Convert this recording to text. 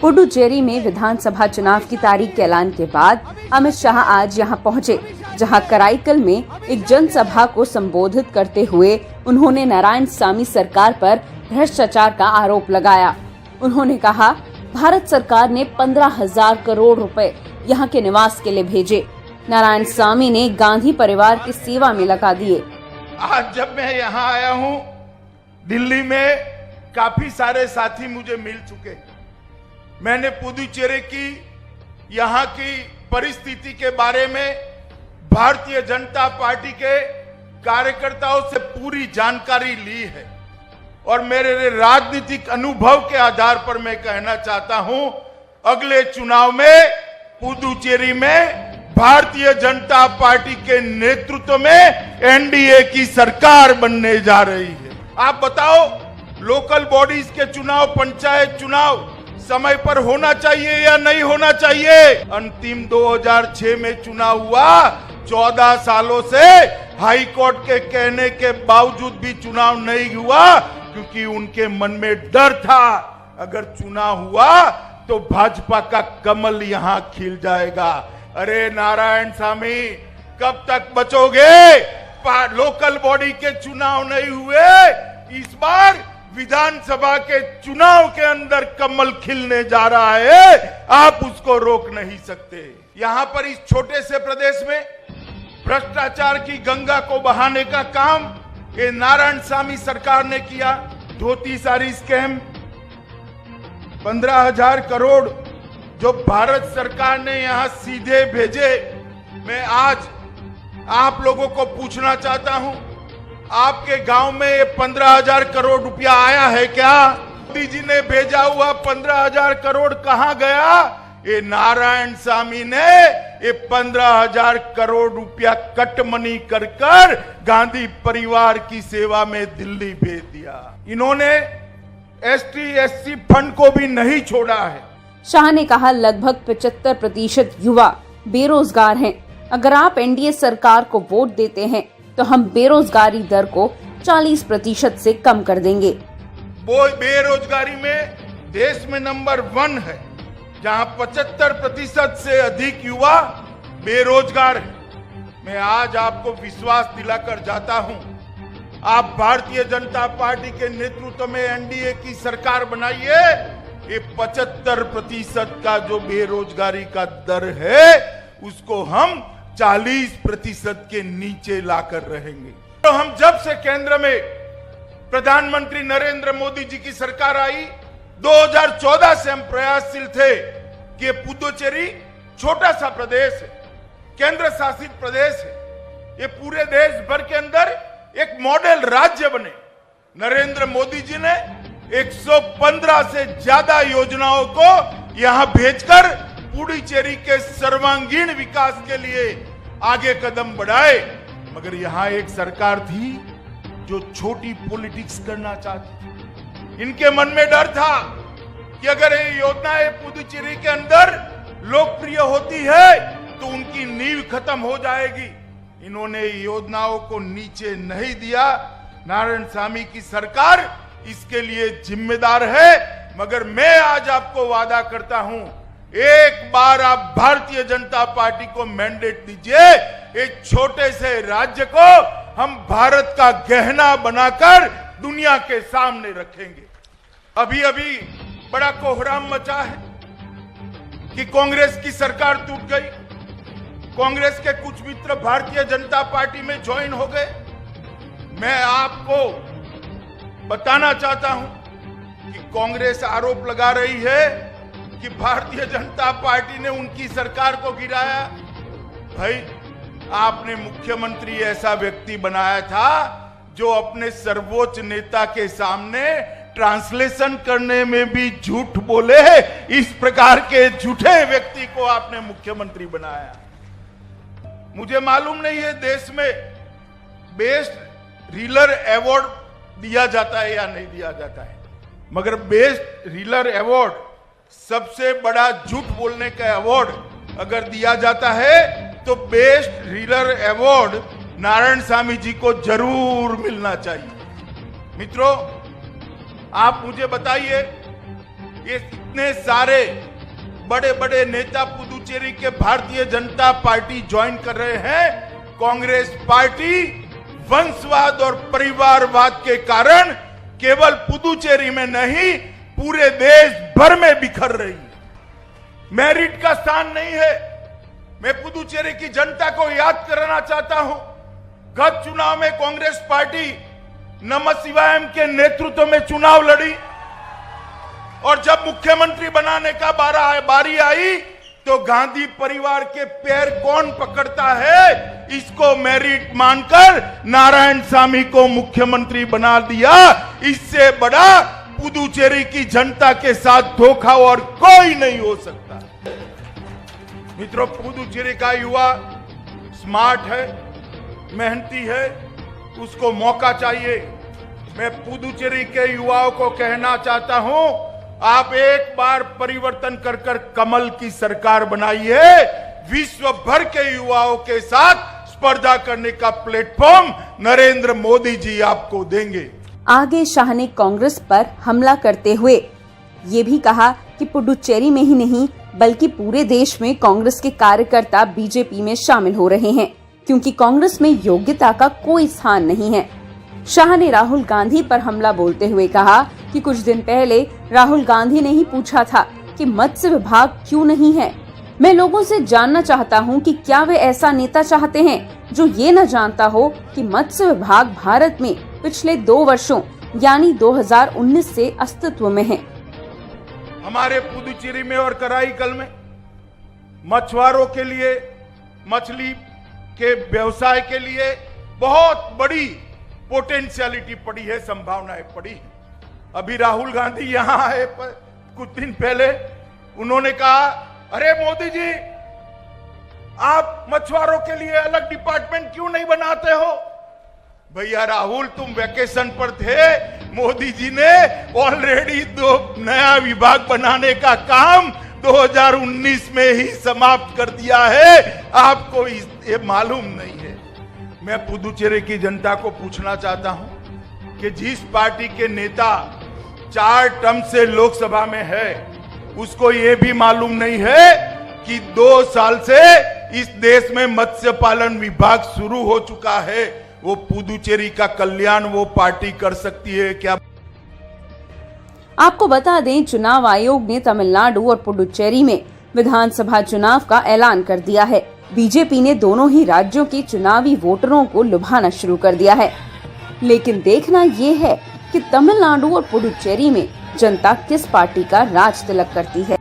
पुडुचेरी में विधानसभा चुनाव की तारीख के ऐलान के बाद अमित शाह आज यहां पहुंचे, जहां कराईकल में एक जनसभा को संबोधित करते हुए उन्होंने नारायणसामी सरकार पर भ्रष्टाचार का आरोप लगाया। उन्होंने कहा, भारत सरकार ने 15,000 करोड़ रुपए यहां के निवास के लिए भेजे, नारायणसामी ने गांधी परिवार की सेवा में लगा दिए। आज जब मैं यहाँ आया हूँ, दिल्ली में काफी सारे साथी मुझे मिल चुके। मैंने पुडुचेरी की यहाँ की परिस्थिति के बारे में भारतीय जनता पार्टी के कार्यकर्ताओं से पूरी जानकारी ली है और मेरे राजनीतिक अनुभव के आधार पर मैं कहना चाहता हूं, अगले चुनाव में पुडुचेरी में भारतीय जनता पार्टी के नेतृत्व में एनडीए की सरकार बनने जा रही है। आप बताओ, लोकल बॉडीज के चुनाव, पंचायत चुनाव समय पर होना चाहिए या नहीं होना चाहिए? अंतिम 2006 में चुनाव हुआ, 14 सालों से हाई कोर्ट के कहने के बावजूद भी चुनाव नहीं हुआ, क्योंकि उनके मन में डर था, अगर चुनाव हुआ तो भाजपा का कमल यहां खिल जाएगा। अरे नारायणसामी, कब तक बचोगे? लोकल बॉडी के चुनाव नहीं हुए, इस बार विधानसभा के चुनाव के अंदर कमल खिलने जा रहा है, आप उसको रोक नहीं सकते। यहां पर इस छोटे से प्रदेश में भ्रष्टाचार की गंगा को बहाने का काम ये नारायणसामी सरकार ने किया। धोती साड़ी स्कैम, 15,000 करोड़ जो भारत सरकार ने यहां सीधे भेजे। मैं आज आप लोगों को पूछना चाहता हूं, आपके गांव में ये 15,000 करोड़ रुपया आया है क्या? मोदी जी ने भेजा हुआ 15,000 करोड़ कहां गया? ये नारायणसामी ने ये 15,000 करोड़ रुपया कटमनी कर गांधी परिवार की सेवा में दिल्ली भेज दिया। इन्होंने ST/SC फंड को भी नहीं छोड़ा है। शाह ने कहा, लगभग 75% युवा बेरोजगार हैं। अगर आप एनडीए सरकार को वोट देते हैं तो हम बेरोजगारी दर को 40% से कम कर देंगे। वो बेरोजगारी में देश में नंबर 1 है, जहां 75% से अधिक युवा बेरोजगार हैं। मैं आज आपको विश्वास दिलाकर जाता हूं, आप भारतीय जनता पार्टी के नेतृत्व में एनडीए की सरकार बनाइए, ये 75% का जो बेरोजगारी का दर है उसको हम 40% के नीचे लाकर रहेंगे। तो हम जब से केंद्र में प्रधानमंत्री नरेंद्र मोदी जी की सरकार आई, 2014 से हम प्रयासशील थे कि पुडुचेरी छोटा सा प्रदेश है, केंद्र शासित प्रदेश है, ये पूरे देश भर के अंदर एक मॉडल राज्य बने। नरेंद्र मोदी जी ने 115 से ज्यादा योजनाओं को यहां भेजकर पुडुचेरी के सर्वांगीण विकास के लिए आगे कदम बढ़ाए। मगर यहां एक सरकार थी जो छोटी पॉलिटिक्स करना चाहती थी। इनके मन में डर था कि अगर ये योजनाएं पुडुचेरी के अंदर लोकप्रिय होती है तो उनकी नींव खत्म हो जाएगी। इन्होंने योजनाओं को नीचे नहीं दिया। नारायणसामी की सरकार इसके लिए जिम्मेदार है। मगर मैं आज आपको वादा करता हूं, एक बार आप भारतीय जनता पार्टी को मैंडेट दीजिए, एक छोटे से राज्य को हम भारत का गहना बनाकर दुनिया के सामने रखेंगे। अभी अभी बड़ा कोहराम मचा है कि कांग्रेस की सरकार टूट गई, कांग्रेस के कुछ मित्र भारतीय जनता पार्टी में ज्वाइन हो गए। मैं आपको बताना चाहता हूं कि कांग्रेस आरोप लगा रही है कि भारतीय जनता पार्टी ने उनकी सरकार को गिराया। भाई, आपने मुख्यमंत्री ऐसा व्यक्ति बनाया था जो अपने सर्वोच्च नेता के सामने ट्रांसलेशन करने में भी झूठ बोले। इस प्रकार के झूठे व्यक्ति को आपने मुख्यमंत्री बनाया। मुझे मालूम नहीं है देश में बेस्ट रीलर अवार्ड दिया जाता है या नहीं दिया जाता है, मगर बेस्ट रीलर अवार्ड, सबसे बड़ा झूठ बोलने का अवार्ड अगर दिया जाता है तो बेस्ट रीलर अवार्ड नारायणसामी जी को जरूर मिलना चाहिए। मित्रों, आप मुझे बताइए ये इतने सारे बड़े बड़े नेता पुदुचेरी के भारतीय जनता पार्टी ज्वाइन कर रहे हैं। कांग्रेस पार्टी वंशवाद और परिवारवाद के कारण केवल पुदुचेरी में नहीं पूरे देश भर में बिखर रही है। मेरिट का स्थान नहीं है। मैं पुदुचेरी की जनता को याद कराना चाहता हूं, गत चुनाव में कांग्रेस पार्टी नमः शिवायम के नेतृत्व में चुनाव लड़ी और जब मुख्यमंत्री बनाने का बारी आई तो गांधी परिवार के पैर कौन पकड़ता है, इसको मेरिट मानकर नारायणसामी को मुख्यमंत्री बना दिया। इससे बड़ा पुदुचेरी की जनता के साथ धोखा और कोई नहीं हो सकता। मित्रों, पुदुचेरी का युवा स्मार्ट है, मेहनती है, उसको मौका चाहिए। मैं पुदुचेरी के युवाओं को कहना चाहता हूं, आप एक बार परिवर्तन कर कर कमल की सरकार बनाइए। विश्व भर के युवाओं के साथ स्पर्धा करने का प्लेटफॉर्म नरेंद्र मोदी जी आपको देंगे। आगे शाह ने कांग्रेस पर हमला करते हुए ये भी कहा कि पुडुचेरी में ही नहीं बल्कि पूरे देश में कांग्रेस के कार्यकर्ता बीजेपी में शामिल हो रहे हैं, क्योंकि कांग्रेस में योग्यता का कोई स्थान नहीं है। शाह ने राहुल गांधी पर हमला बोलते हुए कहा कि कुछ दिन पहले राहुल गांधी ने ही पूछा था कि मत्स्य विभाग क्यों नहीं है। मैं लोगों से जानना चाहता हूं कि क्या वे ऐसा नेता चाहते हैं जो ये न जानता हो कि मत्स्य विभाग भारत में पिछले 2 वर्षों यानी 2019 से अस्तित्व में है। हमारे पुदुचेरी में और कराईकल में मछुआरों के लिए, मछली के व्यवसाय के लिए बहुत बड़ी पोटेंशियलिटी पड़ी है, संभावनाएं पड़ी है। अभी राहुल गांधी यहां आए कुछ दिन पहले, उन्होंने कहा, अरे मोदी जी, आप मछुआरों के लिए अलग डिपार्टमेंट क्यों नहीं बनाते हो? भैया राहुल, तुम वेकेशन पर थे। मोदी जी ने ऑलरेडी 2 नया विभाग बनाने का काम 2019 में ही समाप्त कर दिया है। आपको ये मालूम नहीं है। मैं पुदुचेरी की जनता को पूछना चाहता हूं कि जिस पार्टी के नेता 4 टर्म से लोकसभा में है, उसको ये भी मालूम नहीं है कि 2 साल से इस देश में मत्स्य पालन विभाग शुरू हो चुका है। वो पुदुचेरी का कल्याण वो पार्टी कर सकती है क्या? आपको बता दें, चुनाव आयोग ने तमिलनाडु और पुडुचेरी में विधानसभा चुनाव का ऐलान कर दिया है। बीजेपी ने दोनों ही राज्यों के चुनावी वोटरों को लुभाना शुरू कर दिया है। लेकिन देखना ये है कि तमिलनाडु और पुडुचेरी में जनता किस पार्टी का राज तिलक करती है।